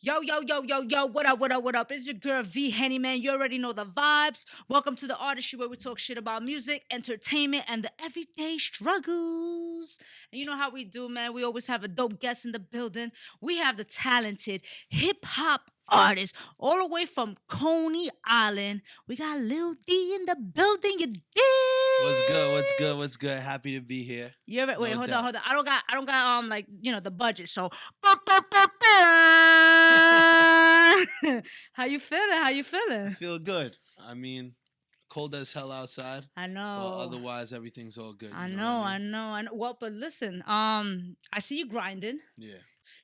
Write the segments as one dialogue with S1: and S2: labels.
S1: Yo, yo, yo, yo, yo, what up, what up, what up? It's your girl V-Henny, man. You already know the vibes. Welcome to the Artistry where we talk shit about music, entertainment, and the everyday struggles. And you know how we do, man. We always have a dope guest in the building. We have the talented hip-hop artist all the way from Coney Island. We got Lil Dee in the building, you dig?
S2: What's good? What's good? What's good? Happy to be here.
S1: You ever, wait,
S2: No
S1: hold on,
S2: doubt.
S1: hold on. I don't got like the budget. So, how you feeling? How you
S2: I
S1: feeling?
S2: feel good. I mean, cold as hell outside,
S1: I
S2: but
S1: know,
S2: otherwise everything's all good.
S1: I
S2: You know what I
S1: know, I
S2: mean?
S1: know, I know. Well, but listen, I see you grinding.
S2: Yeah.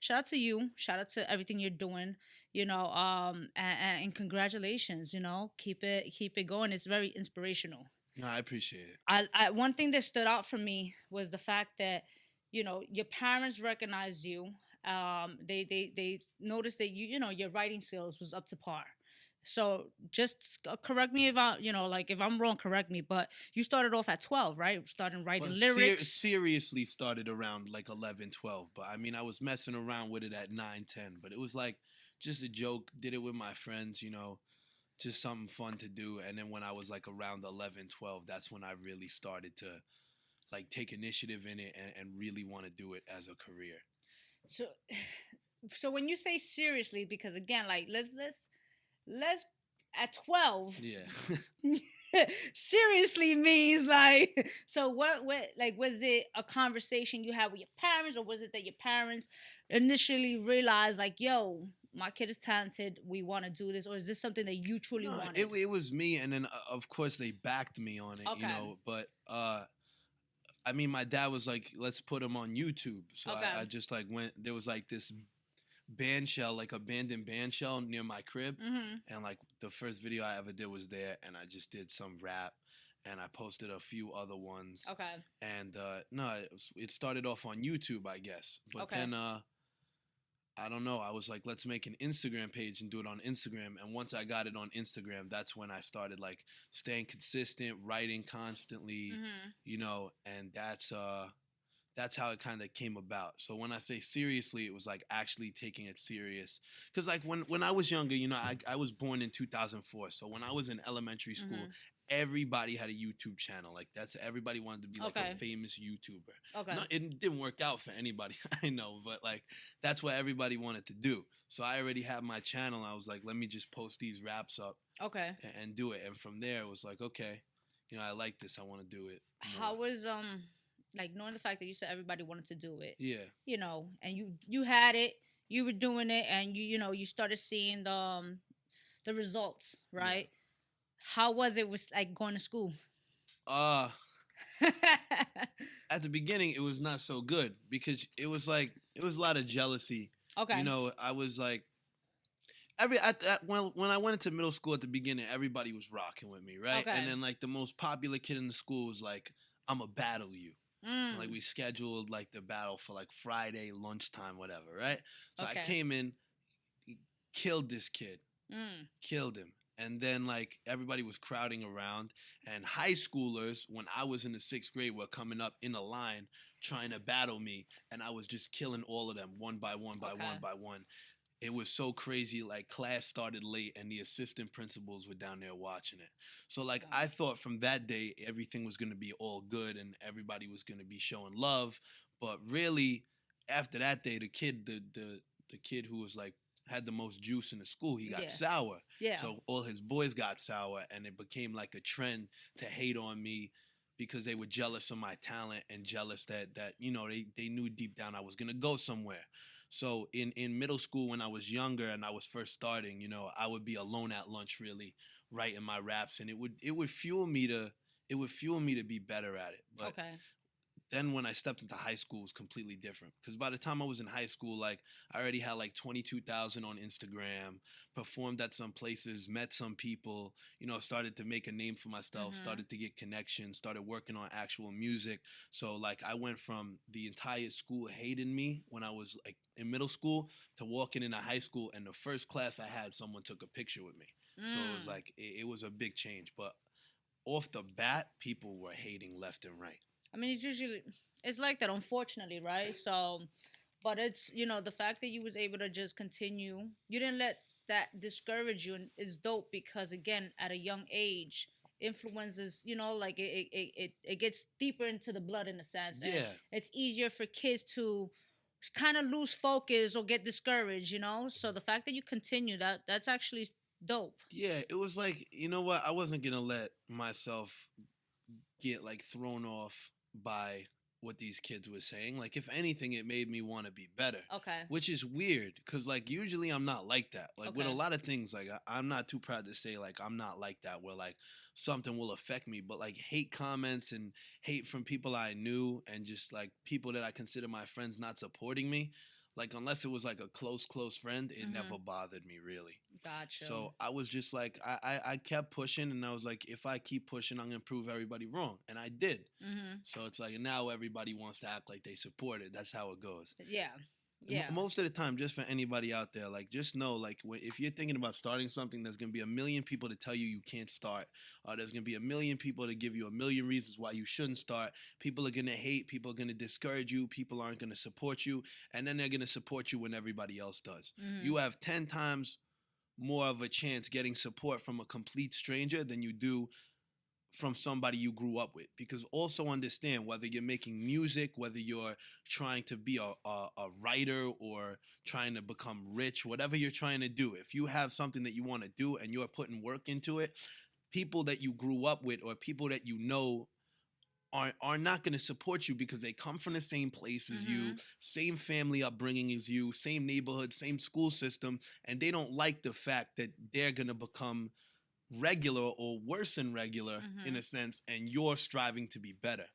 S1: Shout out to you. Shout out to everything you're doing. And congratulations. Keep it going. It's very inspirational.
S2: No, I appreciate it.
S1: I one thing that stood out for me was the fact that your parents recognized you. They noticed that your writing skills was up to par. So just correct me if if I'm wrong, correct me. But you started off at 12, right? Starting
S2: Well,
S1: writing lyrics.
S2: seriously started around like 11, 12. But I mean, I was messing around with it at 9, 10. But it was like just a joke. Did it with my friends, just something fun to do. And then when I was like around 11, 12, that's when I really started to like take initiative in it and really want to do it as a career.
S1: So so when you say seriously, because again, like let's at 12
S2: Yeah.
S1: seriously means like, so what like, was it a conversation you had with your parents, or was it that your parents initially realized like, yo, my kid is talented, we want to do this, or is this something that you truly
S2: No,
S1: wanted?
S2: it was me, and then of course they backed me on it,
S1: Okay.
S2: But I mean, my dad was like, "Let's put him on YouTube." So
S1: Okay.
S2: I just like went. There was like this band shell, like abandoned band shell near my crib,
S1: Mm-hmm.
S2: and like the first video I ever did was there, and I just did some rap, and I posted a few other ones,
S1: Okay.
S2: and no, it started off on YouTube, I guess, but
S1: Okay.
S2: then I don't know. I was like, let's make an Instagram page and do it on Instagram. And once I got it on Instagram, that's when I started like staying consistent, writing constantly,
S1: Mm-hmm.
S2: and that's how it kind of came about. So when I say seriously, it was like actually taking it serious. Cause like when I was younger, I was born in 2004. So when I was in elementary school,
S1: Mm-hmm.
S2: everybody had a YouTube channel. Like everybody wanted to be like
S1: Okay.
S2: a famous YouTuber.
S1: Okay.
S2: No, it didn't work out for anybody, I know, but like that's what everybody wanted to do. So I already had my channel. I was like, let me just post these raps up
S1: Okay.
S2: and do it. And from there, it was like, okay, I like this. I want to do it more.
S1: How was like, knowing the fact that you said everybody wanted to do it,
S2: Yeah.
S1: and you had it, you were doing it, and you started seeing the results,
S2: Yeah.
S1: right? How was it was like going to school?
S2: Uh at the beginning it was not so good because it was a lot of jealousy.
S1: Okay.
S2: I was like when I went into middle school at the beginning, everybody was rocking with me, right?
S1: Okay.
S2: And then like the most popular kid in the school was like, "I'm a battle you." And, like we scheduled like the battle for like Friday lunchtime, whatever, right? So I
S1: Okay.
S2: came in, killed this kid,
S1: Mm.
S2: killed him. And then like everybody was crowding around, and high schoolers, when I was in the 6th grade, were coming up in a line trying to battle me, and I was just killing all of them one by one by
S1: Okay.
S2: one by one. It was so crazy. Like class started late, and the assistant principals were down there watching it. So like
S1: Wow.
S2: I thought from that day everything was gonna be all good, and everybody was gonna be showing love. But really, after that day, the kid who was like had the most juice in the school, he got
S1: Yeah.
S2: sour.
S1: Yeah.
S2: So all his boys got sour, and it became like a trend to hate on me because they were jealous of my talent and jealous that they knew deep down I was gonna go somewhere. So in middle school when I was younger and I was first starting, I would be alone at lunch really writing my raps, and it would fuel me to be better at it. But
S1: Okay.
S2: then when I stepped into high school, it was completely different. Because by the time I was in high school, like I already had like 22,000 on Instagram, performed at some places, met some people, started to make a name for myself,
S1: Mhm.
S2: started to get connections, started working on actual music. So like I went from the entire school hating me when I was like in middle school to walking into high school, and the first class I had, someone took a picture with me. So it was
S1: Mm.
S2: like it was a big change. But off the bat, people were hating left and right.
S1: I mean, it's like that, unfortunately, right? So, But it's, the fact that you was able to just continue, you didn't let that discourage you, and it's dope because again, at a young age, influences, like it gets deeper into the blood in a sense, and
S2: Yeah.
S1: it's easier for kids to kind of lose focus or get discouraged, so the fact that you continue, that's actually dope.
S2: Yeah, it was like, you know what? I wasn't gonna let myself get like thrown off by what these kids were saying. Like, if anything, it made me want to be better.
S1: Okay.
S2: Which is weird because, like, usually I'm not like that. Like, with a
S1: Okay.
S2: lot of things, like, I'm not too proud to say, like, I'm not like that where, like, something will affect me. But, like, hate comments and hate from people I knew and just, like, people that I consider my friends not supporting me, like, unless it was, like, a close friend, it never bothered me, really.
S1: Gotcha.
S2: So I was just like, I kept pushing, and I was like, if I keep pushing, I'm gonna prove everybody wrong, and I did. So it's like now everybody wants to act like they support it. That's how it goes.
S1: Yeah. Yeah.
S2: Most of the time, just for anybody out there, like, just know, like, if you're thinking about starting something, there's gonna be a million people to tell you can't start. There's gonna be a million people to give you a million reasons why you shouldn't start. People are gonna hate. People are gonna discourage you. People aren't gonna support you, and then they're gonna support you when everybody else does. You have 10 times more of a chance getting support from a complete stranger than you do from somebody you grew up with. Because also understand, whether you're making music, whether you're trying to be a writer or trying to become rich, whatever you're trying to do, if you have something that you want to do and you're putting work into it, people that you grew up with or people that you know are not going to support you because they come from the same place as you, same family upbringing as you, same neighborhood, same school system, and they don't like the fact that they're going to become regular or worse than regular in a sense, and you're striving to be better.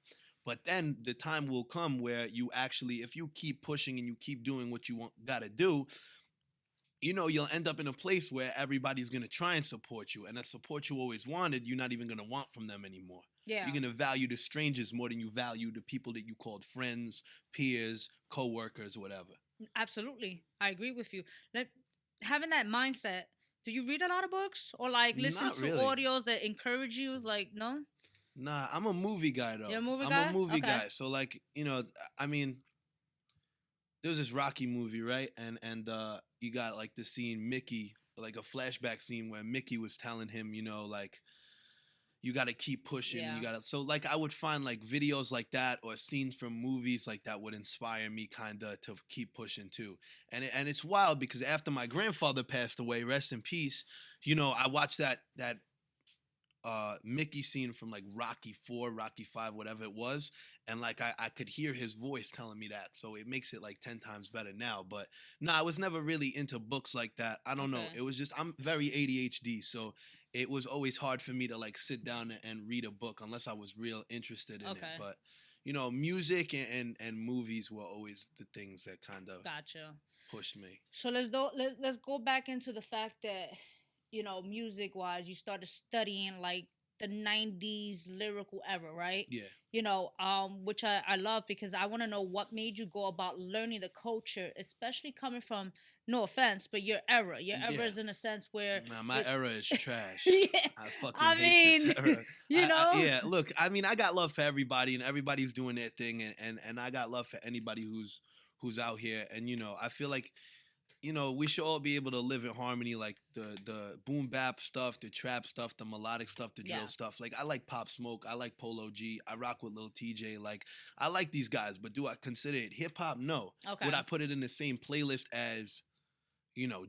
S2: But then the time will come where you actually, if you keep pushing and you keep doing what you got to do, you'll end up in a place where everybody's going to try and support you. And that support you always wanted, you're not even going to want from them anymore.
S1: Yeah.
S2: You're going to value the strangers more than you value the people that you called friends, peers, co-workers, whatever.
S1: Absolutely. I agree with you. Having that mindset, do you read a lot of books or like listen
S2: Not
S1: to
S2: really.
S1: audios that encourage you? Like, no?
S2: Nah, I'm a movie guy, though.
S1: You're a movie
S2: I'm
S1: guy?
S2: a movie
S1: Okay.
S2: guy. So, like, I mean, there was this Rocky movie, right? And you got like the scene, Mickey, like a flashback scene where Mickey was telling him, like, you got to keep pushing.
S1: Yeah.
S2: You got to. So, like, I would find like videos like that or scenes from movies like that would inspire me kind of to keep pushing too. And it's wild because after my grandfather passed away, rest in peace, I watched that Mickey scene from like Rocky 4, Rocky 5, whatever it was, and like I could hear his voice telling me that, so it makes it like 10 times better now. But no, I was never really into books like that. I don't know. It was just, I'm very ADHD, so it was always hard for me to like sit down and read a book unless I was real interested in it. But music and movies were always the things that kind of pushed me.
S1: So let's go back into the fact that music wise, you started studying like the 90s lyrical era, right?
S2: Yeah.
S1: Which I love because I want to know what made you go about learning the culture, especially coming from, no offense, but your era. Your era is in a sense where
S2: my era is trash.
S1: Yeah.
S2: I fucking hate this era.
S1: Yeah,
S2: look, I mean, I got love for everybody and everybody's doing their thing, and I got love for anybody who's out here, and I feel like we should all be able to live in harmony, like the boom bap stuff, the trap stuff, the melodic stuff, the drill stuff. Like, I like Pop Smoke, I like Polo G, I rock with Lil TJ. Like, I like these guys, but do I consider it hip hop? No.
S1: Okay.
S2: Would I put it in the same playlist as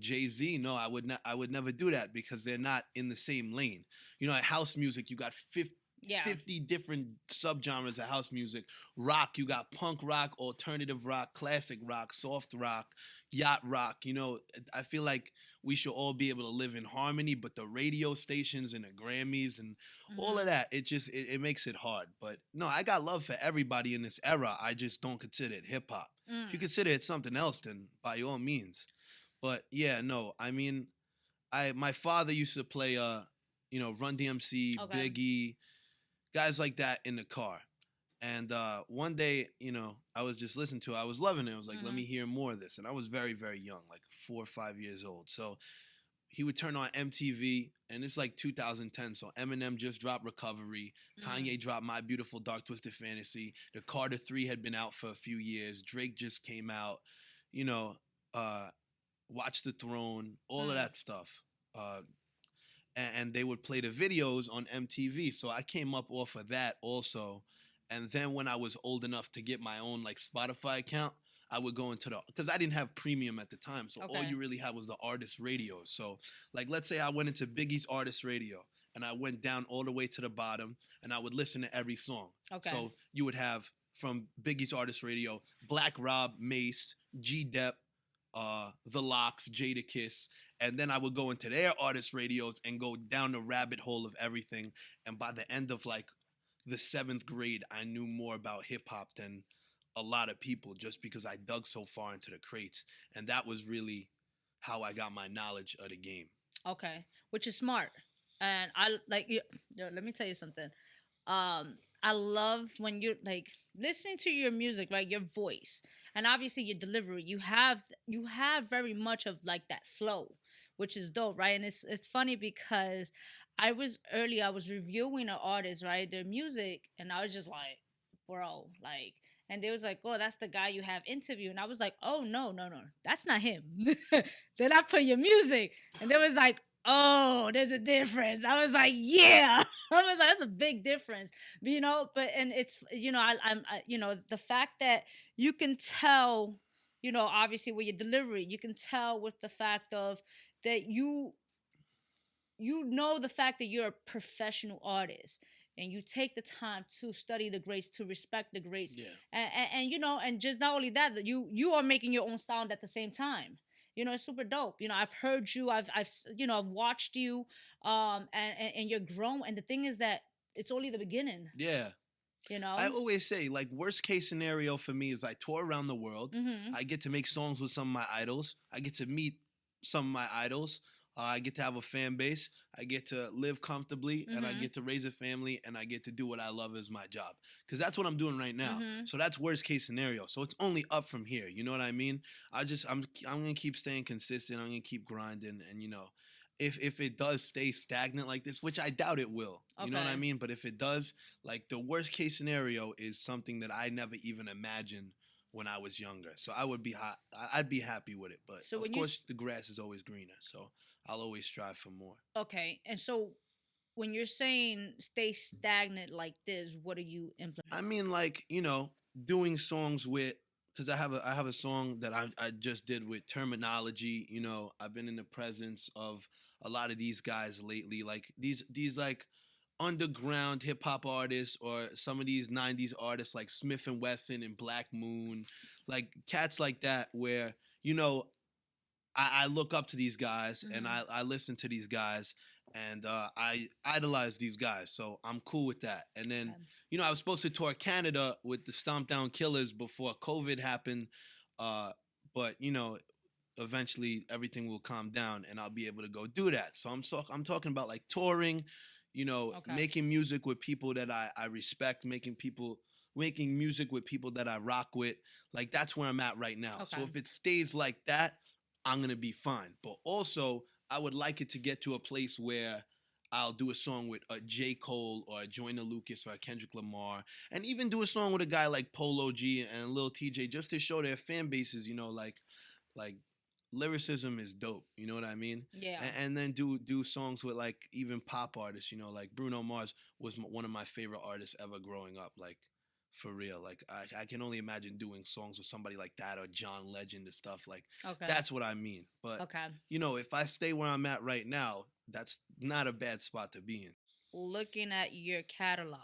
S2: Jay-Z? No, I would not. I would never do that because they're not in the same lane. At house music, you got 50 different subgenres of house music. Rock, you got punk rock, alternative rock, classic rock, soft rock, yacht rock. I feel like we should all be able to live in harmony, but the radio stations and the Grammys and all of that, it makes it hard. But no, I got love for everybody in this era. I just don't consider it hip hop. If you consider it something else, then by all means. But yeah, no, I mean, my father used to play Run DMC, Biggie, guys like that in the car. And one day, I was just listening to it. I was loving it. I was like, let me hear more of this. And I was very, very young, like 4 or 5 years old. So he would turn on MTV, and it's like 2010. So Eminem just dropped Recovery. Kanye dropped My Beautiful Dark Twisted Fantasy. The Carter 3 had been out for a few years. Drake just came out. you know, uh, Watch the Throne, all of
S1: Mm.
S2: that stuff. And they would play the videos on MTV. So I came up off of that also. And then when I was old enough to get my own like Spotify account, I would go into the, because I didn't have premium at the time. So all
S1: Okay.
S2: you really had was the artist radio. So like, let's say I went into Biggie's artist radio and I went down all the way to the bottom and I would listen to every song.
S1: Okay.
S2: So you would have from Biggie's artist radio, Black Rob, Mace, G Dep, The Locks, Jadakiss, and then I would go into their artist radios and go down the rabbit hole of everything. And by the end of like the 7th grade, I knew more about hip hop than a lot of people just because I dug so far into the crates. And that was really how I got my knowledge of the game.
S1: Okay, which is smart, and I like you. Let me tell you something. I love when you're like listening to your music, right? Your voice, and obviously your delivery. You have very much of like that flow, which is dope, right? And it's funny because I was reviewing an artist, right? Their music, and I was just like, bro, like. And they was like, "Oh, that's the guy you have interview." And I was like, "Oh, no, no, no, that's not him." Then I put your music, and they was like, "Oh, there's a difference." I was like, "Yeah." I was like, "That's a big difference," But and it's it's the fact that you can tell, obviously with your delivery, you can tell with the fact of that the fact that you're a professional artist and you take the time to study the greats, to respect the greats.
S2: Yeah.
S1: And just not only that, that you are making your own sound at the same time. It's super dope. I've heard you, I've watched you, and you're grown. And the thing is that it's only the beginning.
S2: Yeah. I always say, like, worst case scenario for me is I tour around the world.
S1: Mm-hmm.
S2: I get to make songs with some of my idols. I get to meet some of my idols. I get to have a fan base. I get to live comfortably, and I
S1: Mhm.
S2: get to raise a family, and I get to do what I love as my job. Because that's what I'm doing right now.
S1: Mhm.
S2: So that's worst case scenario. So it's only up from here. You know what I mean? I'm gonna keep staying consistent. I'm gonna keep grinding, and if it does stay stagnant like this, which I doubt it will, you know what I
S1: Okay.
S2: mean? But if it does, like the worst case scenario is something that I never even imagined when I was younger. So I would be hot. I'd be happy with it. But
S1: So
S2: of
S1: when
S2: course, the grass is always greener. So I'll always strive for more.
S1: okay, and so when you're saying stay stagnant like this, what are you implementing?
S2: I mean, like doing songs with. Because I have a song that I just did with Terminology. I've been in the presence of a lot of these guys lately, like these like underground hip hop artists or some of these 90s artists like Smith and Wesson and Black Moon, like cats like that where I look up to these guys and
S1: Mhm.
S2: I listen to these guys and I idolize these guys. So I'm cool with that. And then,
S1: Okay.
S2: I was supposed to tour Canada with the Stomp Down Killers before COVID happened. But eventually everything will calm down and I'll be able to go do that. So I'm talking about like touring,
S1: Okay.
S2: making music with people that I respect, making music with people that I rock with. Like that's where I'm at right now. So
S1: Okay.
S2: if it stays like that, I'm gonna be fine. But also, I would like it to get to a place where I'll do a song with a J. Cole or a Joyner Lucas or a Kendrick Lamar, and even do a song with a guy like Polo G and Lil TJ just to show their fan bases, like lyricism is dope. You know what I mean?
S1: Yeah.
S2: And then do songs with like even pop artists. Like Bruno Mars was one of my favorite artists ever growing up. Like for real. Like I can only imagine doing songs with somebody like that or John Legend and stuff. Like
S1: Okay.
S2: that's what I mean. But
S1: Okay.
S2: if I stay where I'm at right now, that's not a bad spot to be in.
S1: Looking at your catalog,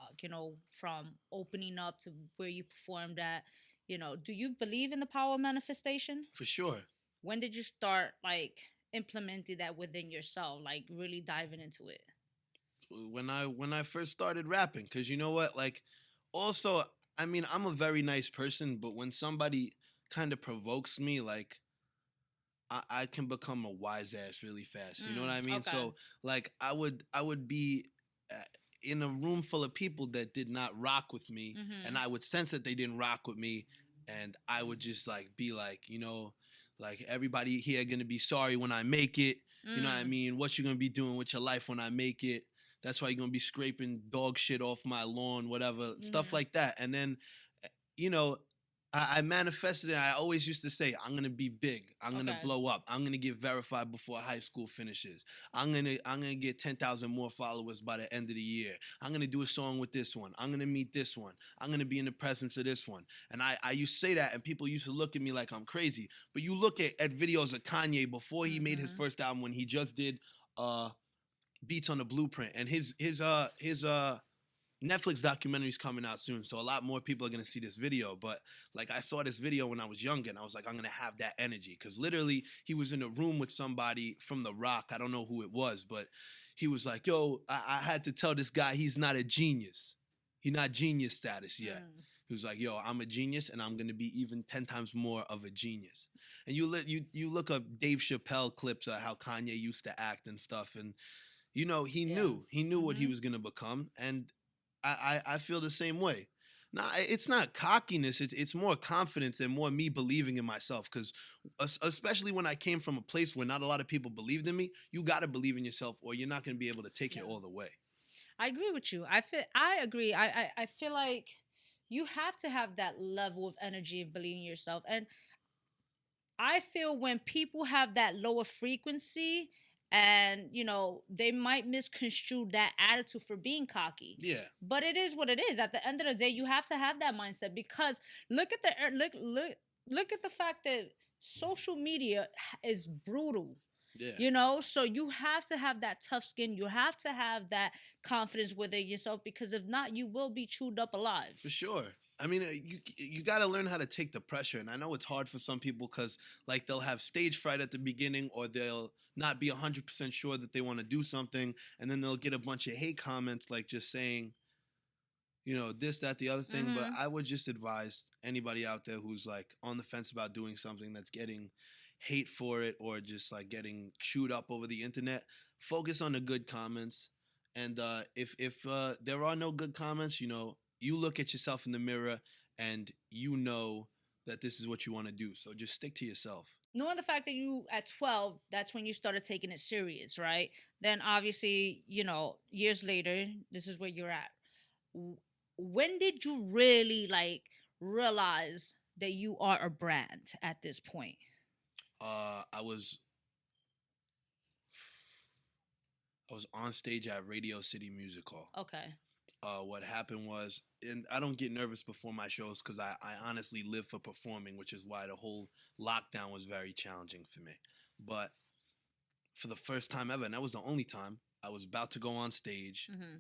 S1: from opening up to where you performed at, do you believe in the power of manifestation?
S2: For sure.
S1: When did you start like implementing that within yourself, like really diving into it?
S2: When I first started rapping, because you know what, like, also, I mean, I'm a very nice person, but when somebody kind of provokes me, like, I can become a wise ass really fast. You know what I mean?
S1: Okay.
S2: So like I would be uh, in a room full of people that did not rock with me,
S1: Mhm.
S2: and I would sense that they didn't rock with me, and I would just like be like, like everybody here gonna be sorry when I make it. You know what I mean? What you gonna be doing with your life when I make it? That's why you're gonna be scraping dog shit off my lawn, whatever, stuff
S1: Mhm.
S2: like that. And then, you know, I manifested it. I always used to say, I'm gonna be big. I'm gonna
S1: Okay.
S2: blow up. I'm gonna get verified before high school finishes. I'm gonna get 10,000 more followers by the end of the year. I'm gonna do a song with this one. I'm gonna meet this one. I'm gonna be in the presence of this one. And I used to say that, and people used to look at me like I'm crazy. But you look at videos of Kanye before he made his
S1: Mm-hmm.
S2: first album, when he just did Beats on the Blueprint, and his Netflix documentary is coming out soon, so a lot more people are gonna see this video. But like, I saw this video when I was younger, and I was like, I'm gonna have that energy, because literally he was in a room with somebody from The Rock. I don't know who it was, but he was like, "Yo, I had to tell this guy he's not a genius. He's not genius status yet."
S1: Mm.
S2: He was like, "Yo, I'm a genius, and I'm gonna be even 10 times more of a genius." And you look up Dave Chappelle clips of how Kanye used to act and stuff, and he
S1: Yeah.
S2: knew what he
S1: Mm-hmm.
S2: was gonna become, and I feel the same way. Now, it's not cockiness. It's more confidence and more me believing in myself. Because especially when I came from a place where not a lot of people believed in me, you got to believe in yourself, or you're not going to be able to take it
S1: Yeah.
S2: all the way.
S1: I agree with you. I agree. I feel like you have to have that level of energy of believing in yourself. And I feel when people have that lower frequency, and they might misconstrue that attitude for being cocky.
S2: Yeah.
S1: But it is what it is. At the end of the day, you have to have that mindset, because look at look at the fact that social media is brutal.
S2: Yeah.
S1: So you have to have that tough skin. You have to have that confidence within yourself, because if not, you will be chewed up alive.
S2: For sure. I mean, you got to learn how to take the pressure, and I know it's hard for some people, because like, they'll have stage fright at the beginning, or they'll not be 100% sure that they want to do something, and then they'll get a bunch of hate comments, like, just saying, this, that, the other thing. But
S1: Mm-hmm.
S2: I would just advise anybody out there who's like on the fence about doing something, that's getting hate for it, or just like getting chewed up over the internet, focus on the good comments. And if there are no good comments, you look at yourself in the mirror, and you know that this is what you want to do. So just stick to yourself.
S1: Knowing the fact that you at 12, that's when you started taking it serious, right? Then obviously, years later, this is where you're at. When did you really like realize that you are a brand at this point?
S2: I was on stage at Radio City Music Hall.
S1: Okay.
S2: What happened was, and I don't get nervous before my shows, because I honestly live for performing, which is why the whole lockdown was very challenging for me. But for the first time ever, and that was the only time, I was about to go on stage,
S1: Mm-hmm.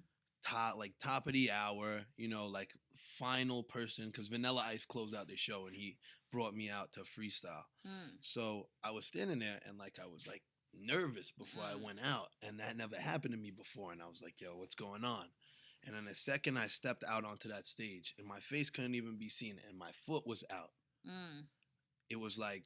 S2: top of the hour, like final person, because Vanilla Ice closed out the show, and he brought me out to freestyle.
S1: Mm.
S2: So I was standing there, and like, I was like nervous before I went out, and that never happened to me before. And I was like, "Yo, what's going on?" And in a second, I stepped out onto that stage, and my face couldn't even be seen, and my foot was out.
S1: Mm.
S2: It was like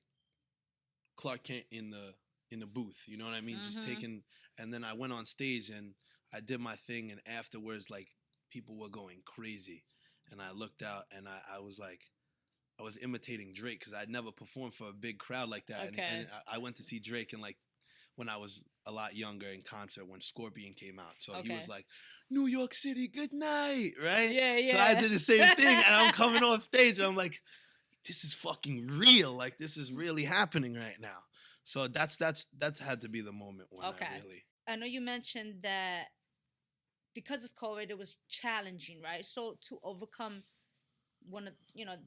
S2: Clark Kent in the booth. You know what I mean? Just
S1: Mhm.
S2: taking. And then I went on stage, and I did my thing, and afterwards, like, people were going crazy, and I looked out, and I was like, I was imitating Drake, because I'd never performed for a big crowd like that.
S1: Okay.
S2: And I went to see Drake, and like, when I was a lot younger, in concert when Scorpion came out. So he was
S1: Okay.
S2: like, "New York City, good night," right?
S1: Yeah,
S2: So I
S1: yeah.
S2: did the same thing, and I'm coming off stage, and I'm like, this is fucking real. Like, this is really happening right now. So that's had to be the moment when
S1: Okay.
S2: I really.
S1: I know you mentioned that because of COVID, it was challenging, right? So to overcome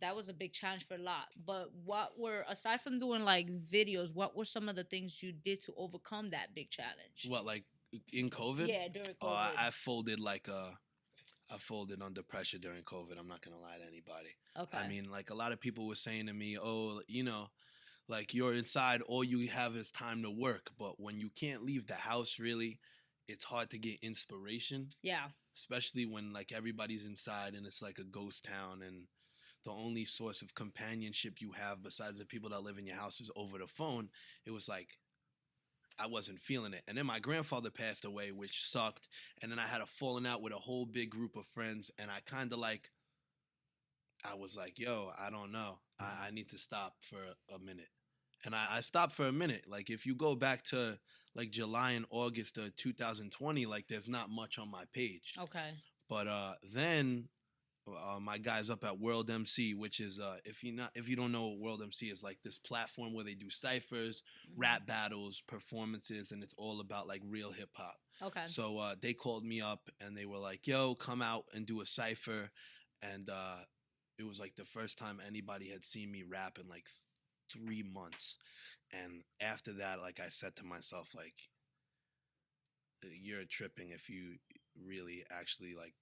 S1: that was a big challenge for a lot. But what were, aside from doing like videos, what were some of the things you did to overcome that big challenge?
S2: What, like, in COVID?
S1: Yeah, during COVID.
S2: Oh, I folded I folded under pressure during COVID. I'm not gonna lie to anybody.
S1: Okay.
S2: I mean, like, a lot of people were saying to me, "Oh, like, you're inside, all you have is time to work." But when you can't leave the house, really, it's hard to get inspiration.
S1: Yeah.
S2: Especially when, like, everybody's inside, and it's like a ghost town, and the only source of companionship you have besides the people that live in your house is over the phone. It was like, I wasn't feeling it. And then my grandfather passed away, which sucked. And then I had a falling out with a whole big group of friends. And I kind of like, I was like, "Yo, I don't know. I need to stop for a minute." And I stopped for a minute. Like, if you go back to like July and August of 2020, like, there's not much on my page.
S1: Okay.
S2: But then my guys up at World MC, which is if you don't know what World MC is, like this platform where they do ciphers, rap battles, performances, and it's all about like real hip hop.
S1: Okay.
S2: So they called me up and they were like, "Yo, come out and do a cipher," and it was like the first time anybody had seen me rap in like 3 months. And after that, like I said to myself, like, you're tripping if you really actually like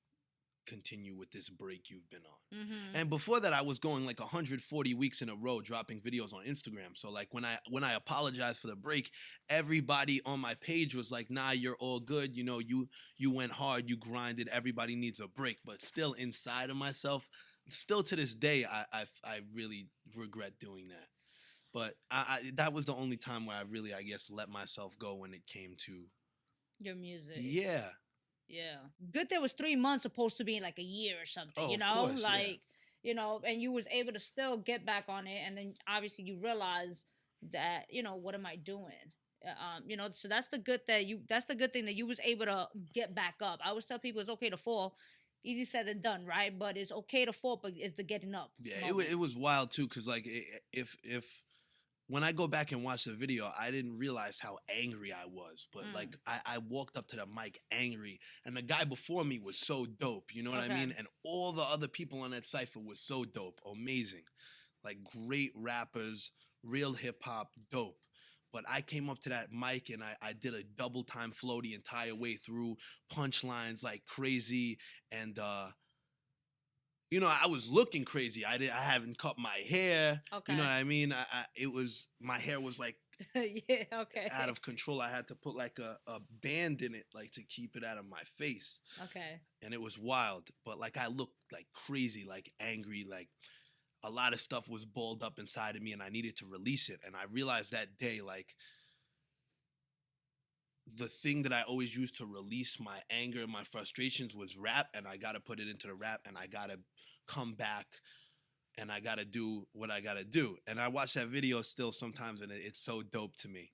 S2: continue with this break you've been on. And before that, I was going like 140 weeks in a row dropping videos on Instagram. So like when I apologized for the break, everybody on my page was like, "Nah, you're all good. You know, you went hard, you grinded. Everybody needs a break." But still inside of myself, still to this day, I really regret doing that. But that was the only time where I really, I guess, let myself go when it came to
S1: your music.
S2: Yeah.
S1: Yeah. Good there was 3 months opposed to being like a year or something,
S2: Oh,
S1: you
S2: of
S1: know?
S2: course, yeah.
S1: Like, you know, and you was able to still get back on it, and then obviously you realize that, you know, what am I doing? You know, so that's the good thing that you was able to get back up. I always tell people it's okay to fall. Easy said than done, right? But it's okay to fall, but it's the getting up.
S2: Yeah,
S1: moment.
S2: it was wild too, because like if when I go back and watch the video, I didn't realize how angry I was. But like I walked up to the mic angry, and the guy before me was so dope. You know what I
S1: Okay.
S2: mean? And all the other people on that cipher was so dope, amazing, like great rappers, real hip hop, dope. But I came up to that mic and I did a double time flow the entire way through, punchlines like crazy, and you know, I was looking crazy. I haven't cut my hair.
S1: Okay.
S2: You know what I mean? It was, my hair was like
S1: yeah, okay.
S2: out of control. I had to put like a band in it, like to keep it out of my face.
S1: Okay.
S2: And it was wild. But like I looked like crazy, like angry, like a lot of stuff was balled up inside of me and I needed to release it. And I realized that day, like, the thing that I always used to release my anger and my frustrations was rap, and I gotta put it into the rap, and I gotta come back, and I gotta do what I gotta do. And I watch that video still sometimes, and it's so dope to me.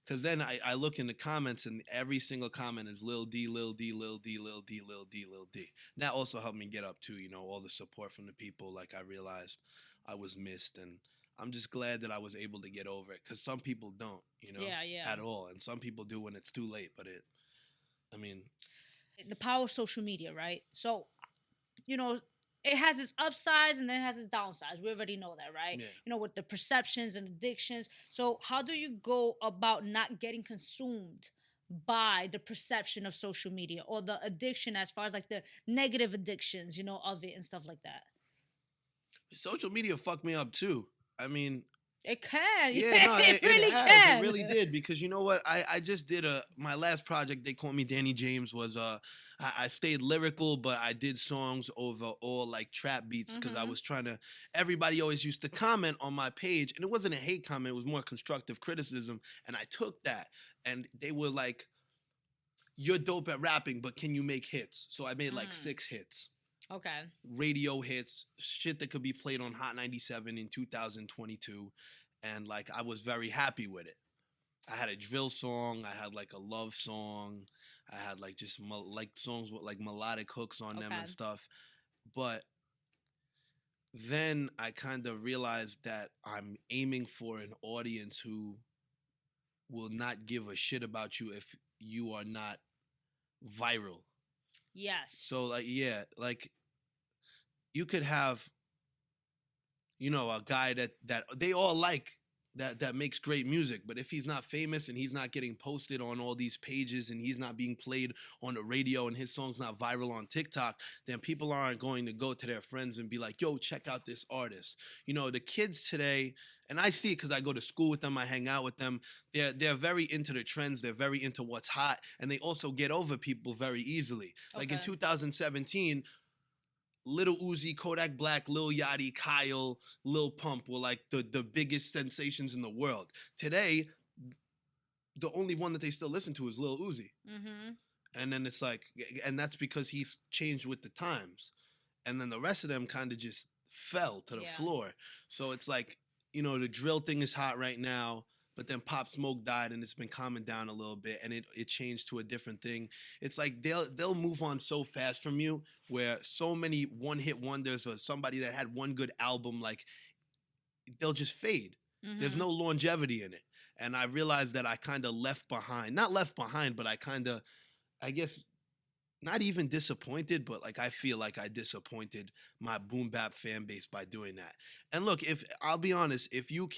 S2: Because then I look in the comments, and every single comment is Lil Dee, Lil Dee, Lil Dee, Lil Dee, Lil Dee, Lil Dee. And that also helped me get up too, you know, all the support from the people. Like I realized I was missed, and I'm just glad that I was able to get over it, because some people don't, you know, at all. And some people do when it's too late. But I mean,
S1: the power of social media, right? So, you know, it has its upsides and then it has its downsides. We already know that, right?
S2: Yeah.
S1: You know, with the perceptions and addictions. So, how do you go about not getting consumed by the perception of social media or the addiction, as far as like the negative addictions, you know, of it and stuff like that?
S2: social media fucked me up too. I mean,
S1: it can.
S2: Yeah, no,
S1: it really can.
S2: It really did, because you know what? I just did my last project. They called me Danny James. Was I stayed lyrical, but I did songs over all like trap beats, because I was trying to. Everybody always used to comment on my page, and it wasn't a hate comment. It was more constructive criticism, and I took that, and they were like, "You're dope at rapping, but can you make hits?" So I made like 6 hits.
S1: Okay.
S2: Radio hits, shit that could be played on Hot 97 in 2022. And like, I was very happy with it. I had a drill song. I had like a love song. I had like just like songs with like melodic hooks on them and stuff. But then I kind of realized that I'm aiming for an audience who will not give a shit about you if you are not viral.
S1: Yes.
S2: So like, yeah, like you could have, you know, a guy that they all like, that makes great music, but if he's not famous and he's not getting posted on all these pages and he's not being played on the radio and his song's not viral on TikTok, then people aren't going to go to their friends and be like, "Yo, check out this artist." You know, the kids today, and I see it because I go to school with them, I hang out with them, they're very into the trends, they're very into what's hot, and they also get over people very easily. Like in 2017, Little Uzi, Kodak Black, Lil Yachty, Kyle, Lil Pump were like the biggest sensations in the world. Today, the only one that they still listen to is Lil Uzi. And then it's like, and that's because he's changed with the times. And then the rest of them kind of just fell to the floor. So it's like, you know, the drill thing is hot right now. But then Pop Smoke died, and it's been calming down a little bit, and it changed to a different thing. It's like they'll move on so fast from you, where so many one hit wonders or somebody that had one good album, like they'll just fade. There's
S1: Mm-hmm.
S2: no longevity in it. And I realized that I kind of left behind, not left behind, but I guess, not even disappointed, but like I feel like I disappointed my boom bap fan base by doing that. And look, if I'll be honest, if you're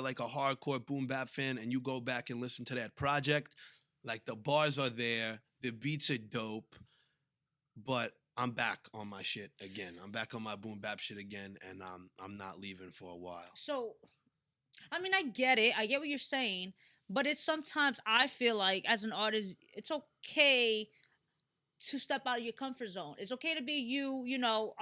S2: like a hardcore boom bap fan and you go back and listen to that project, like the bars are there, the beats are dope, but I'm back on my shit again. I'm back on my boom bap shit again, and I'm not leaving for a while.
S1: So, I mean, I get it. I get what you're saying, but it's sometimes I feel like as an artist, it's okay to step out of your comfort zone. It's okay to be you, you know,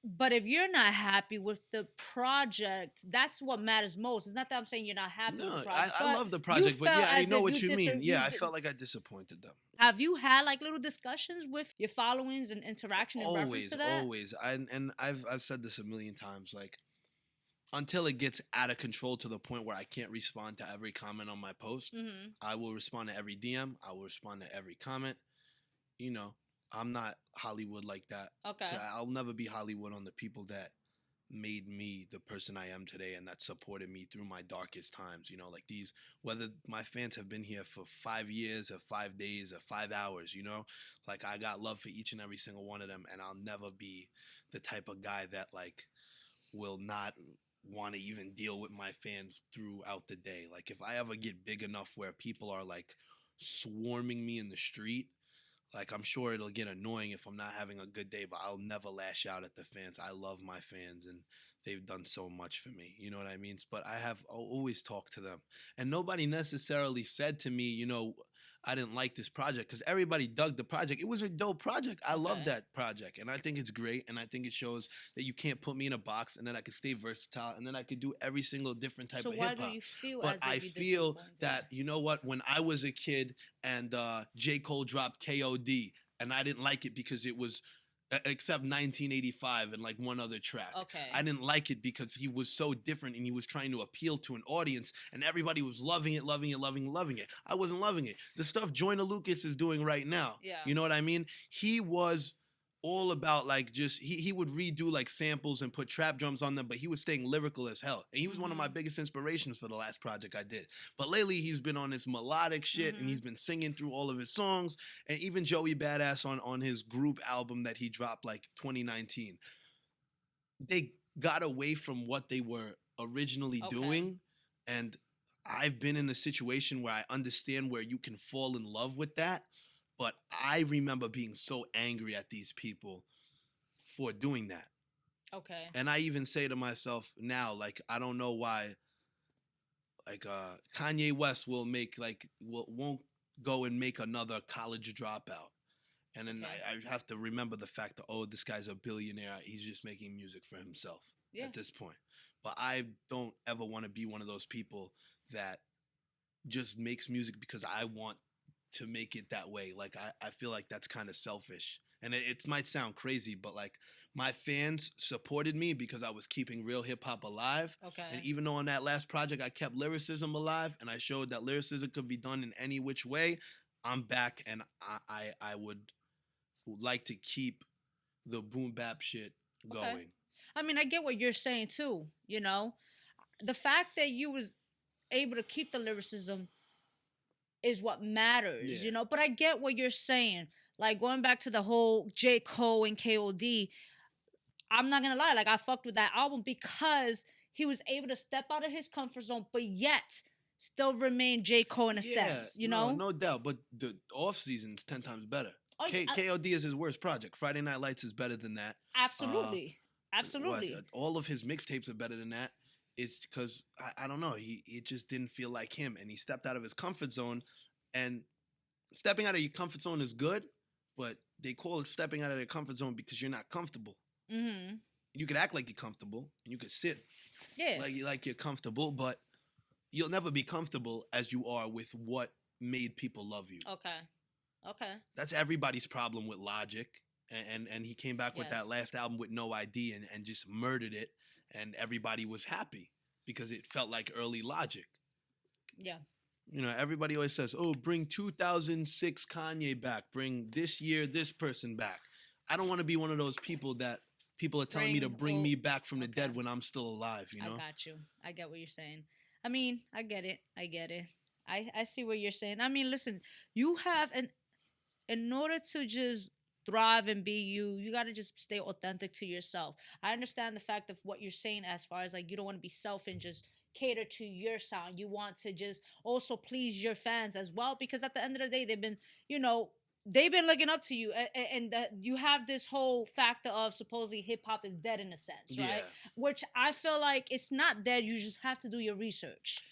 S1: but if you're not happy with the project, that's what matters most. It's not that I'm saying you're not happy with
S2: No,
S1: the project.
S2: I love the project, but yeah, I know what you mean. Yeah, I
S1: Dis-
S2: felt like I disappointed them.
S1: have you had like little discussions with your followings and interaction in reference
S2: Always,
S1: to that?
S2: always. I've said this a million times. Like, until it gets out of control to the point where I can't respond to every comment on my post,
S1: Mm-hmm.
S2: I will respond to every DM. I will respond to every comment. You know, I'm not Hollywood like that.
S1: Okay.
S2: I'll never be Hollywood on the people that made me the person I am today and that supported me through my darkest times. You know, like these, whether my fans have been here for 5 years or 5 days or 5 hours, you know, like I got love for each and every single one of them. And I'll never be the type of guy that like will not want to even deal with my fans throughout the day. Like if I ever get big enough where people are like swarming me in the street, like I'm sure it'll get annoying if I'm not having a good day, but I'll never lash out at the fans. I love my fans and they've done so much for me. You know what I mean? But I'll always talk to them. And nobody necessarily said to me, you know, I didn't like this project, because everybody dug the project. It was a dope project. I love
S1: Okay.
S2: that project. And I think it's great. And I think it shows that you can't put me in a box, and then I can stay versatile, and then I could do every single different type
S1: So
S2: of
S1: why
S2: hip
S1: do
S2: hop.
S1: you feel
S2: But
S1: as
S2: I
S1: if you
S2: feel
S1: disappointed?
S2: that, you know what, when I was a kid and Jayco dropped KOD, and I didn't like it because it was, except 1985 and like one other track.
S1: Okay.
S2: I didn't like it because he was so different and he was trying to appeal to an audience, and everybody was loving it, loving it, loving it, loving it. I wasn't loving it. The stuff Joyner Lucas is doing right now.
S1: Yeah.
S2: You know what I mean? He was all about like just he would redo like samples and put trap drums on them, but he was staying lyrical as hell. And he was one of my
S1: Mhm.
S2: biggest inspirations for the last project I did. But lately he's been on this melodic shit, and
S1: Mhm.
S2: he's been singing through all of his songs. And even Joey Badass on his group album that he dropped like 2019, they got away from what they were originally
S1: Okay.
S2: doing. And I've been in a situation where I understand where you can fall in love with that. But I remember being so angry at these people for doing that.
S1: Okay.
S2: And I even say to myself now, like, I don't know why, like, Kanye West won't go and make another College Dropout. And then
S1: Okay.
S2: I have to remember the fact that, oh, this guy's a billionaire. He's just making music for himself
S1: Yeah.
S2: at this point. But I don't ever want to be one of those people that just makes music because I want to make it that way. Like, I feel like that's kind of selfish. And it might sound crazy, but like my fans supported me because I was keeping real hip hop alive.
S1: Okay.
S2: And even though on that last project I kept lyricism alive and I showed that lyricism could be done in any which way, I'm back, and I would like to keep the boom bap shit
S1: Okay.
S2: going.
S1: I mean, I get what you're saying too. You know, the fact that you was able to keep the lyricism is what matters.
S2: Yeah.
S1: You know, but I get what you're saying. Like going back to the whole J. Cole and KOD, I'm not gonna lie. Like I fucked with that album because he was able to step out of his comfort zone, but yet still remain J. Cole in a sense. You know?
S2: No doubt. But the off season's 10 times better.
S1: Oh, yeah,
S2: KOD is his worst project. Friday Night Lights is better than that.
S1: absolutely. Absolutely.
S2: All of his mixtapes are better than that. It's because I don't know. It just didn't feel like him, and he stepped out of his comfort zone. And stepping out of your comfort zone is good, but they call it stepping out of your comfort zone because you're not comfortable.
S1: Mm-hmm.
S2: You could act like you're comfortable, and you could sit
S1: Yeah.
S2: like you're comfortable, but you'll never be comfortable as you are with what made people love you.
S1: Okay. Okay.
S2: That's everybody's problem with Logic. And he came back with that
S1: Yes.
S2: last album with No ID and just murdered it, and everybody was happy. because it felt like early Logic.
S1: Yeah.
S2: You know, everybody always says, "Oh, bring 2006 Kanye back. Bring this year this person back." I don't want to be one of those people that people are telling me to bring me back from the
S1: Okay.
S2: dead when I'm still alive, you know?
S1: I got you. I get what you're saying. I mean, I get it. I get it. I see what you're saying. I mean, listen, you have an in order to just thrive and be you, you got to just stay authentic to yourself. I understand the fact of what you're saying as far as like you don't want to be selfish and just cater to your sound. You want to just also please your fans as well because at the end of the day, they've been, you know, they've been looking up to you and that you have this whole factor of supposedly hip hop is dead in a sense, right?
S2: Yeah.
S1: Which I feel like it's not dead. You just have to do your research.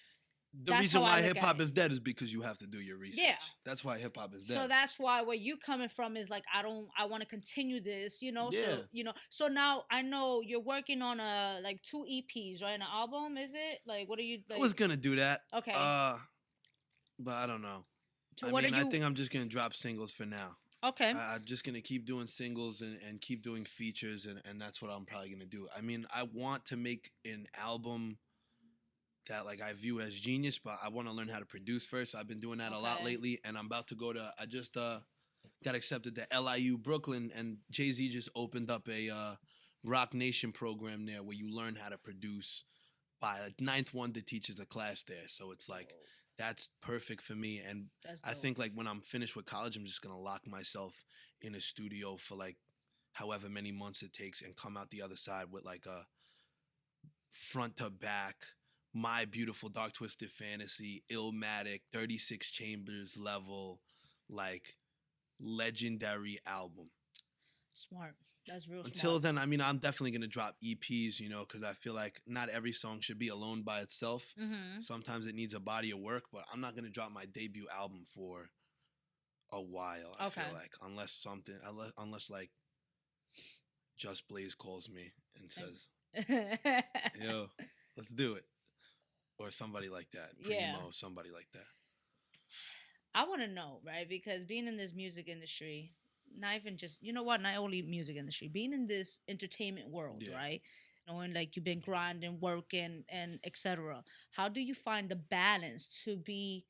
S2: The
S1: That's
S2: reason
S1: how I
S2: why
S1: look
S2: hip
S1: at
S2: hop
S1: it.
S2: is dead is because you have to do your research.
S1: Yeah.
S2: That's why hip hop is dead.
S1: So that's why where you coming from is like I want to continue this, you know.
S2: Yeah.
S1: So so now I know you're working on a like 2 EPs, right? An album, is it? Like what are you like?
S2: I was gonna do that.
S1: Okay.
S2: But I don't know.
S1: So
S2: I think I'm just gonna drop singles for now.
S1: Okay.
S2: I'm just gonna keep doing singles and keep doing features and that's what I'm probably gonna do. I mean, I want to make an album that like I view as genius, but I want to learn how to produce first. I've been doing that a lot lately, and I'm about to go to. I just got accepted to LIU Brooklyn, and Jay-Z just opened up a Rock Nation program there where you learn how to produce. By a ninth wonder teaches a class there, so it's like that's perfect for me. And I think like when I'm finished with college, I'm just gonna lock myself in a studio for like however many months it takes, and come out the other side with like a front to back. My Beautiful Dark Twisted Fantasy, Illmatic, 36 Chambers level, like legendary album.
S1: Smart. That's real smart.
S2: Until then, I mean, I'm definitely going to drop EPs, you know, because I feel like not every song should be alone by itself.
S1: Mm-hmm.
S2: Sometimes it needs a body of work, but I'm not going to drop my debut album for a while, I feel like. Unless like Just Blaze calls me and says, yo, let's do it. Or somebody like that. Primo, somebody like that.
S1: I want to know, right? Because being in this music industry, not even just, not only music industry, being in this entertainment world, right? Knowing like you've been grinding, working, and etc. How do you find the balance to be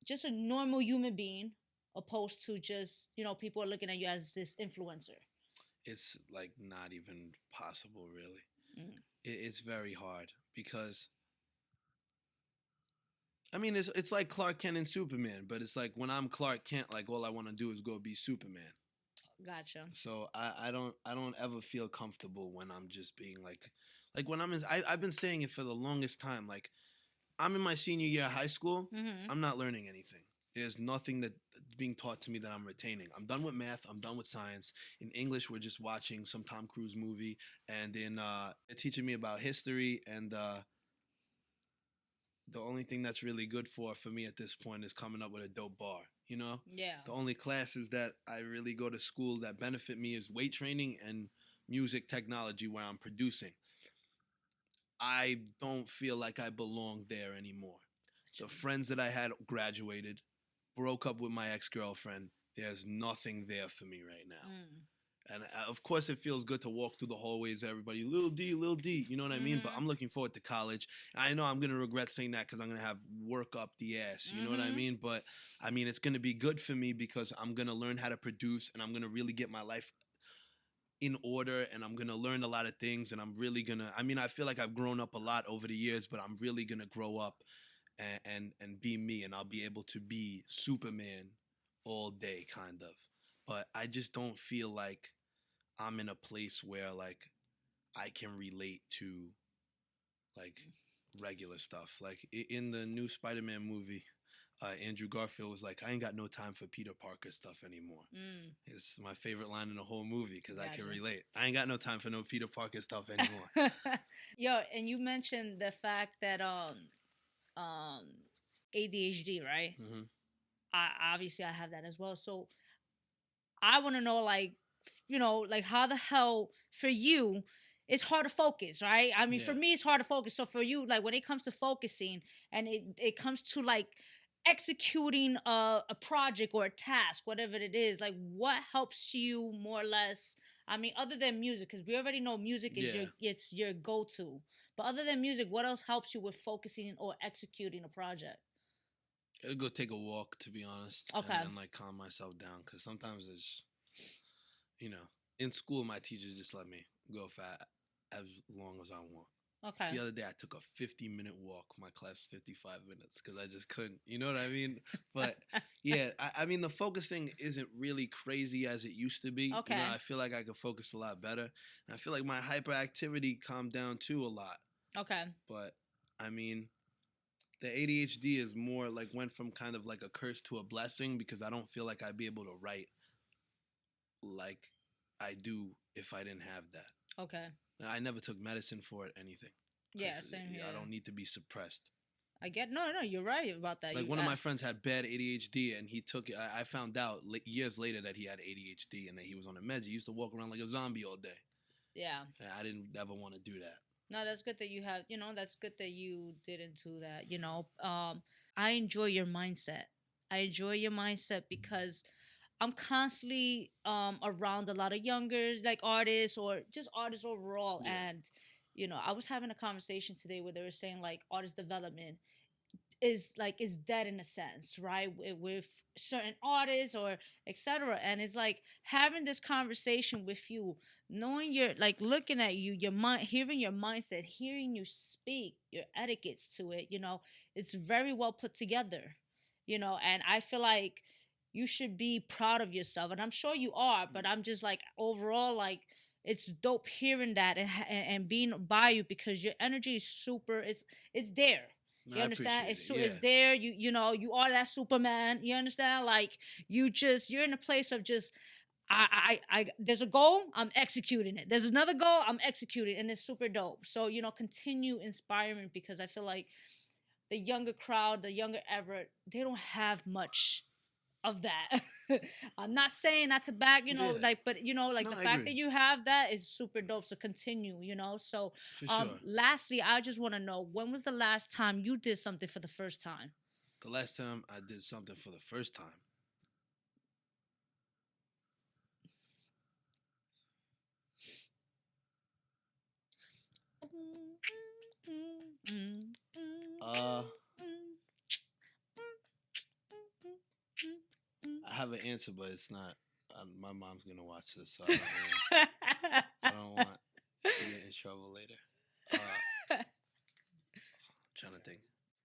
S1: just a normal human being opposed to just, people are looking at you as this influencer?
S2: It's like not even possible, really. It's very hard because I mean, it's like Clark Kent and Superman, but it's like when I'm Clark Kent, like all I want to do is go be Superman.
S1: Gotcha.
S2: So I don't ever feel comfortable when I'm just being like when I've been saying it for the longest time. Like I'm in my senior year of high school, I'm not learning anything. There's nothing that's being taught to me that I'm retaining. I'm done with math. I'm done with science. In English, we're just watching some Tom Cruise movie, and in they're teaching me about history and. The only thing that's really good for me at this point is coming up with a dope bar, you know?
S1: Yeah.
S2: The only classes that I really go to school that benefit me is weight training and music technology where I'm producing. I don't feel like I belong there anymore. The friends that I had graduated, broke up with my ex-girlfriend. There's nothing there for me right now. And of course, it feels good to walk through the hallways. Everybody, Lil Dee, you know what I mean? But I'm looking forward to college. I know I'm going to regret saying that because I'm going to have work up the ass. You know what I mean? But I mean, it's going to be good for me because I'm going to learn how to produce and I'm going to really get my life in order and I'm going to learn a lot of things. And I'm really going to, I mean, I feel like I've grown up a lot over the years, but I'm really going to grow up and be me. And I'll be able to be Superman all day, kind of. But I just don't feel like I'm in a place where like I can relate to like regular stuff. Like in the new Spider-Man movie, Andrew Garfield was like, I ain't got no time for Peter Parker stuff anymore. It's my favorite line in the whole movie because I can relate. I ain't got no time for no Peter Parker stuff anymore.
S1: Yo, and you mentioned the fact that ADHD, right? Obviously I have that as well. So I want to know, like, like how the hell for you it's hard to focus, right? I mean, for me, it's hard to focus. So for you, like when it comes to focusing and it comes to like executing a project or a task, whatever it is, like what helps you more or less, I mean, other than music, because we already know music is
S2: Yeah.
S1: your go-to. But other than music, what else helps you with focusing or executing a project?
S2: I'll go take a walk, to be honest,
S1: Okay.
S2: and then like calm myself down. Because sometimes it's, you know, in school my teachers just let me go for as long as I want.
S1: Okay.
S2: The other day I took a 50-minute walk. My class 55 minutes because I just couldn't. You know what I mean? But yeah, I mean the focusing isn't really crazy as it used to be.
S1: Okay.
S2: You know, I feel like I could focus a lot better, and I feel like my hyperactivity calmed down too a lot.
S1: Okay.
S2: But I mean, the ADHD is more like went from kind of like a curse to a blessing because I don't feel like I'd be able to write like I do if I didn't have that.
S1: Okay.
S2: I never took medicine for it, anything.
S1: Yeah, same here.
S2: I don't need to be suppressed.
S1: I get no, you're right about that.
S2: Like one of my friends had bad ADHD, and he took it. I found out years later that he had ADHD and that he was on the meds. He used to walk around like a zombie all day.
S1: Yeah.
S2: And I didn't ever want to do that.
S1: No, that's good that you have. That's good that you didn't do that. I enjoy your mindset. I enjoy your mindset because I'm constantly around a lot of younger like artists or just artists overall.
S2: Yeah.
S1: And I was having a conversation today where they were saying like artist development is dead in a sense, right? With certain artists or etc. And it's like having this conversation with you, knowing you're like looking at you, your mind, hearing your mindset, hearing you speak, your etiquettes to it, it's very well put together, and I feel like you should be proud of yourself, and I'm sure you are, but I'm just like overall like it's dope hearing that and being by you because your energy is super. It's there. You understand? It's there. You are that Superman. You understand? Like you're in a place of just I there's a goal, I'm executing it. There's another goal, I'm executing, and it's super dope. So continue inspiring because I feel like the younger crowd, the younger Everett, they don't have much of that. I'm not saying not to back, but the fact that you have that is super dope. So continue, So
S2: for sure.
S1: Lastly, I just want to know, when was the last time you did something for the first time?
S2: The last time I did something for the first time. I have an answer, but it's not. My mom's gonna watch this, so I don't want to get in trouble later. I'm trying to think.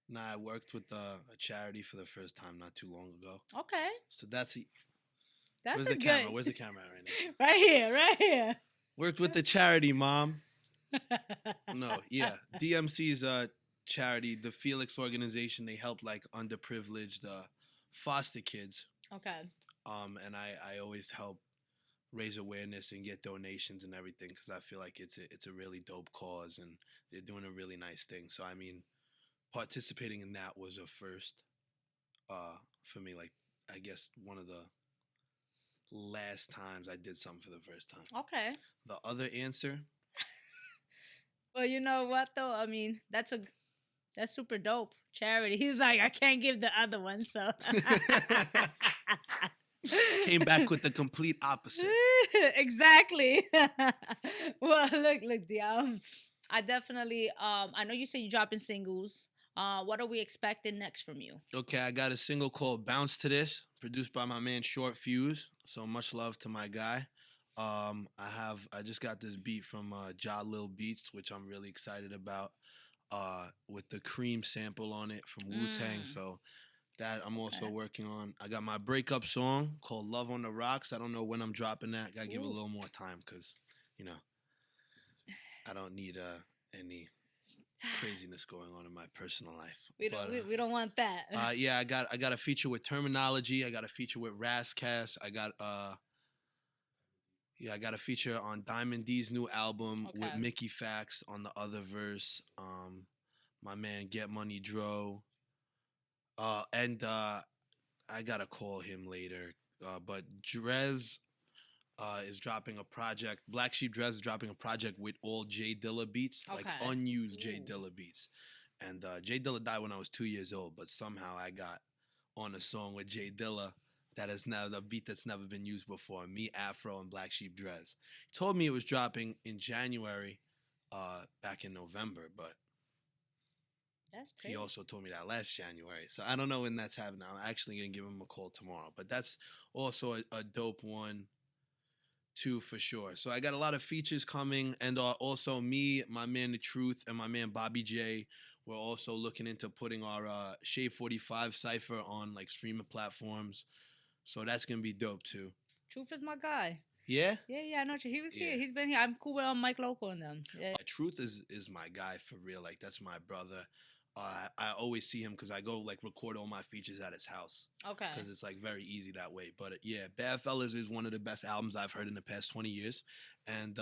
S2: Nah, I worked with a charity for the first time not too long ago.
S1: Okay.
S2: So that's
S1: where's
S2: the camera? Where's the camera right
S1: now? Right here.
S2: Worked with the charity, Mom. No, yeah. DMC's charity, the Felix organization, they help like underprivileged foster kids.
S1: Okay.
S2: And I always help raise awareness and get donations and everything because I feel like it's a really dope cause and they're doing a really nice thing. So I mean, participating in that was a first for me. Like I guess one of the last times I did something for the first time.
S1: Okay.
S2: The other answer.
S1: Well, you know what though? I mean, that's super dope. Charity. He's like, I can't give the other one, so
S2: came back with the complete opposite.
S1: Exactly. Well, look, Dee, I definitely I know you said you're dropping singles. What are we expecting next from you? Okay,
S2: I got a single called Bounce to This, produced by my man Short Fuse. So much love to my guy. I just got this beat from Lil Beats, which I'm really excited about. With the Cream sample on it from Wu-Tang. So that I'm also working on. I got my breakup song called Love on the Rocks. I don't know when I'm dropping that. Gotta give it a little more time because, I don't need any craziness going on in my personal life.
S1: We don't want that.
S2: Yeah, I got a feature with Terminology. I got a feature with Rascast. I got a feature on Diamond D's new album with Mickey Fax on the other verse. My man Get Money Dro. And I gotta call him later. But Drez is dropping a project. Black Sheep Drez is dropping a project with all J Dilla beats, like unused J Dilla beats. And J Dilla died when I was 2 years old, but somehow I got on a song with J Dilla that is now the beat that's never been used before. Me, Afro, and Black Sheep Dress. He told me it was dropping in January, back in November, but
S1: That's
S2: he
S1: crazy.
S2: also told me that last January. So I don't know when that's happening. I'm actually gonna give him a call tomorrow. But that's also a dope one too, for sure. So I got a lot of features coming, and also me, my man The Truth, and my man Bobby J. We're also looking into putting our Shade 45 cipher on like streaming platforms. So that's gonna be dope too.
S1: Truth is my guy.
S2: Yeah.
S1: Yeah, I know. He was here.
S2: Yeah.
S1: He's been here. I'm cool with Mike Loco and them. Yeah.
S2: Truth is my guy for real. Like that's my brother. I always see him because I go like record all my features at his house
S1: Okay.
S2: because it's like very easy that way. But yeah, Bad Fellas is one of the best albums I've heard in the past 20 years, and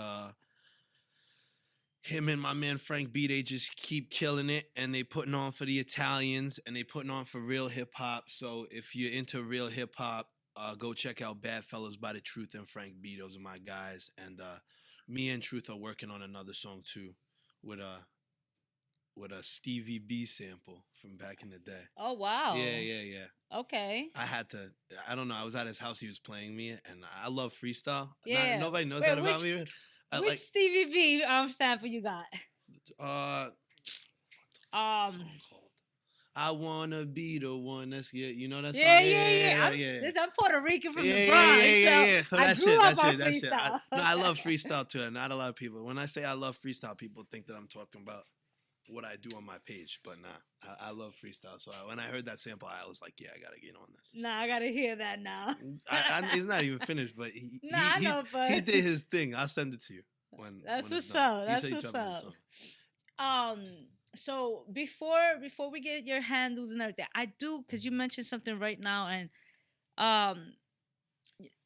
S2: him and my man Frank B, they just keep killing it, and they putting on for the Italians, and they putting on for real hip hop. So if you're into real hip hop, go check out Bad Fellas by The Truth and Frank B. Those are my guys, and me and Truth are working on another song too, with a Stevie B sample from back in the day.
S1: Oh wow.
S2: Yeah.
S1: Okay.
S2: I had to. I don't know. I was at his house. He was playing me, and I love freestyle.
S1: Yeah.
S2: Nobody knows
S1: Wait,
S2: that about me.
S1: Which Stevie B sample you got?
S2: What's the song called? I wanna be the one that's you know that song.
S1: Yeah. Listen, I'm Puerto Rican from the Bronx.
S2: Yeah. So that's it. That's it.
S1: Freestyle.
S2: I love freestyle too. And not a lot of people. When I say I love freestyle, people think that I'm talking about what I do on my page, but nah, I love freestyle. So when I heard that sample, I was like, yeah, I gotta get on this.
S1: Nah, I gotta hear that now.
S2: He's not even finished, but he did his thing. I'll send it to you
S1: that's
S2: when
S1: what's up. That's what's up. So before we get your handles and everything, I do, because you mentioned something right now, and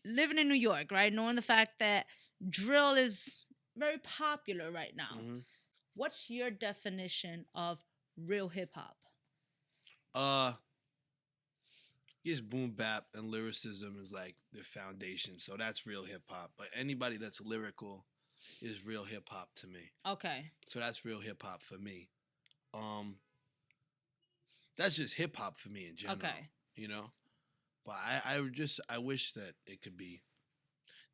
S1: living in New York, right? Knowing the fact that drill is very popular right now.
S2: Mm-hmm.
S1: What's your definition of real hip hop?
S2: Yes, boom bap and lyricism is like the foundation. So that's real hip hop. But anybody that's lyrical is real hip hop to me.
S1: Okay.
S2: So that's real hip hop for me. That's just hip hop for me in general.
S1: Okay.
S2: You know? But I wish that it could be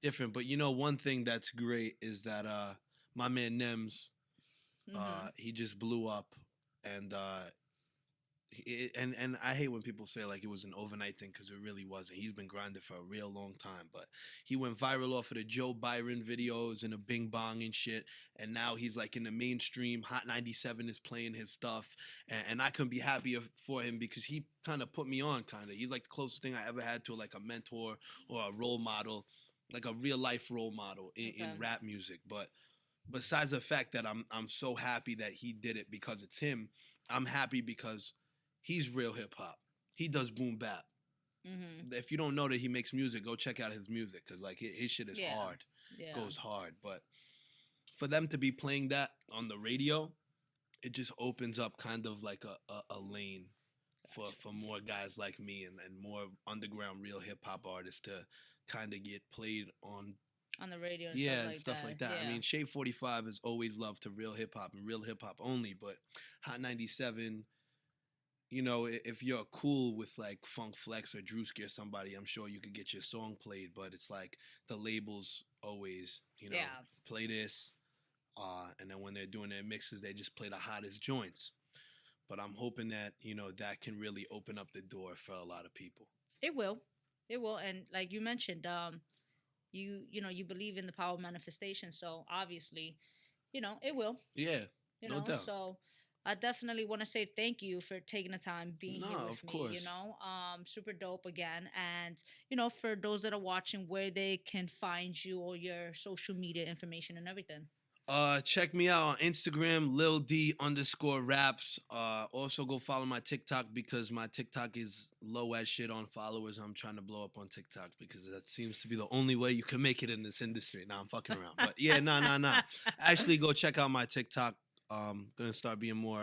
S2: different. But one thing that's great is that my man Nems, he just blew up, and and I hate when people say like it was an overnight thing, because it really wasn't. He's been grinding for a real long time, but he went viral off of the Joe Byron videos and the Bing Bong and shit, and now he's like in the mainstream. Hot 97 is playing his stuff, and I couldn't be happier for him, because he kind of put me on. He's like the closest thing I ever had to like a mentor or a role model, like a real life role model in rap music. But besides the fact that I'm so happy that he did it because it's him, I'm happy because he's real hip hop. He does boom bap. Mm-hmm. If you don't know that he makes music, go check out his music, because like his shit is hard. Yeah. Goes hard. But for them to be playing that on the radio, it just opens up kind of like a lane for more guys like me and more underground real hip hop artists to kind of get played on the radio. And stuff like that. Yeah. I mean, Shade 45 has always loved to real hip hop and real hip hop only, but Hot 97, if you're cool with like Funk Flex or Drewski or somebody, I'm sure you could get your song played. But it's like the labels always, play this, and then when they're doing their mixes, they just play the hottest joints. But I'm hoping that that can really open up the door for a lot of people.
S1: It will, and like you mentioned, you believe in the power of manifestation, so obviously, it will.
S2: Yeah, no doubt.
S1: So I definitely want to say thank you for taking the time being here with
S2: of
S1: me.
S2: Course.
S1: Super dope again. And for those that are watching, where they can find you or your social media information and everything.
S2: Check me out on Instagram, Lil Dee _raps. Also go follow my TikTok, because my TikTok is low as shit on followers. I'm trying to blow up on TikTok because that seems to be the only way you can make it in this industry. Now I'm fucking around, but yeah, nah. Actually, go check out my TikTok. Gonna start being more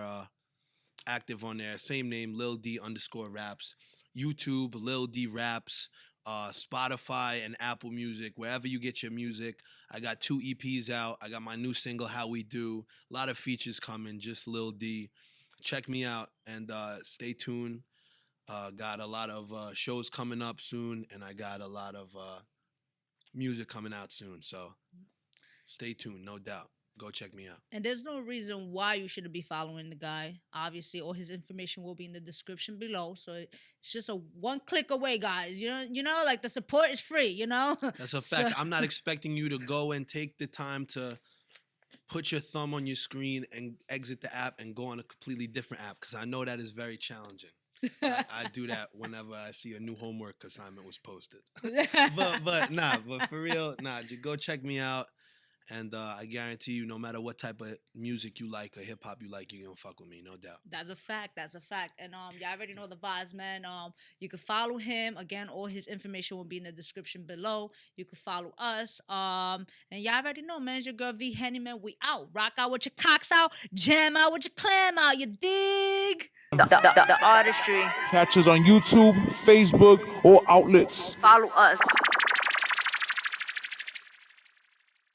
S2: active on there. Same name, Lil Dee _raps. YouTube, Lil Dee raps. Spotify and Apple Music, wherever you get your music. I got 2 EPs out. I got my new single, How We Do. A lot of features coming, just Lil Dee. Check me out and stay tuned. Got a lot of shows coming up soon, and I got a lot of music coming out soon. So stay tuned, no doubt. Go check me out.
S1: And there's no reason why you shouldn't be following the guy. Obviously, all his information will be in the description below. So it's just a one click away, guys. Like the support is free,
S2: That's a fact. I'm not expecting you to go and take the time to put your thumb on your screen and exit the app and go on a completely different app, because I know that is very challenging. I do that whenever I see a new homework assignment was posted. but for real, go check me out. And I guarantee you, no matter what type of music you like or hip hop you like, you're gonna fuck with me, no doubt.
S1: That's a fact. And y'all already know the vibes, man. You can follow him. Again, all his information will be in the description below. You can follow us. And y'all already know, man. It's your girl V-Henny, man. We out. Rock out with your cocks out. Jam out with your clam out. You dig? The Artistry.
S3: Catch us on YouTube, Facebook, or outlets.
S1: Follow us.